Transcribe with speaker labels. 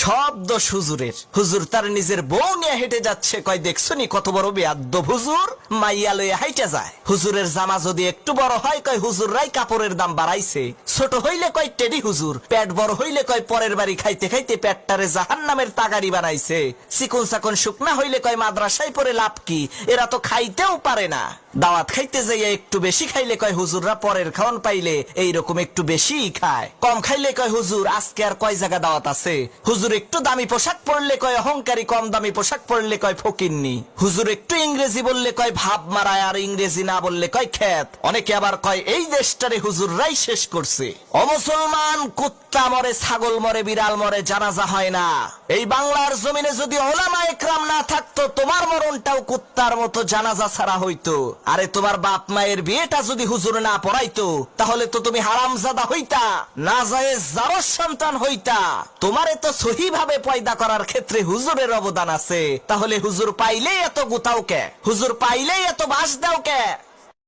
Speaker 1: সব দোষ হুজুরের। হুজুর তার নিজের বউ নিয়ে হেঁটে যাচ্ছে, কয় দেখছনি কত বড় বেয়াদ্দব হুজুর, মাইয়া লইয়া হাইটা যায়। হুজুরের জামা যদি একটু বড় হয়, কয় হুজুররাই কাপড়ের দাম বাড়াইছে। ছোট হইলে কয় টেডি হুজুর, পেট বড় হইলে কয় পরের বাড়ি খাইতে খাইতে পেটটারে জাহান্নামের তাগারি বানাইছে। চিকন চাকন শুকনা হইলে কয় মাদ্রাসায় পড়ে লাভ কি, এরা তো খাইতেও পারে না। দাওয়াত খাইতে যাইয়া একটু বেশি খাইলে কয় হুজুররা পরের খাওয়ান পাইলে এইরকম একটু বেশি খায়। কম খাইলে কয় হুজুর আজকে আর কয় জায়গা দাওয়াত আছে। হুজুর একটু দামি পোশাক পরলে কয় অহংকারী, কম দামি পোশাক পরলে কয় ফকিন্নি। হুজুর একটু ইংরেজি বললে কয় ভাব মারায়, আর ইংরেজি না বললে কয় খ্যাত। অনেকে আবার কয় এই দেশটারে হুজুররাই শেষ করছে। অমুসলমান, কুত্তা মরে, ছাগল মরে, বিড়াল মরে, জানাজা হয় না। এই বাংলার জমিনে যদি ওলামা একরাম না থাকতো, তোমার মরণটাও কুত্তার মতো জানাজা ছাড়া হইতো। আরে তোমার বাপ মায়ের বিয়েটা যদি হুজুর না পড়াইতো, তাহলে তো তুমি হারামজাদা হইতা, নাজায়েজ জারজ সন্তান হইতা। তোমারে তো সহি ভাবে পয়দা করার ক্ষেত্রে হুজুরের অবদান আছে। তাহলে হুজুর পাইলেই এত গুতাও কে? হুজুর পাইলেই এত বাস দাও কে?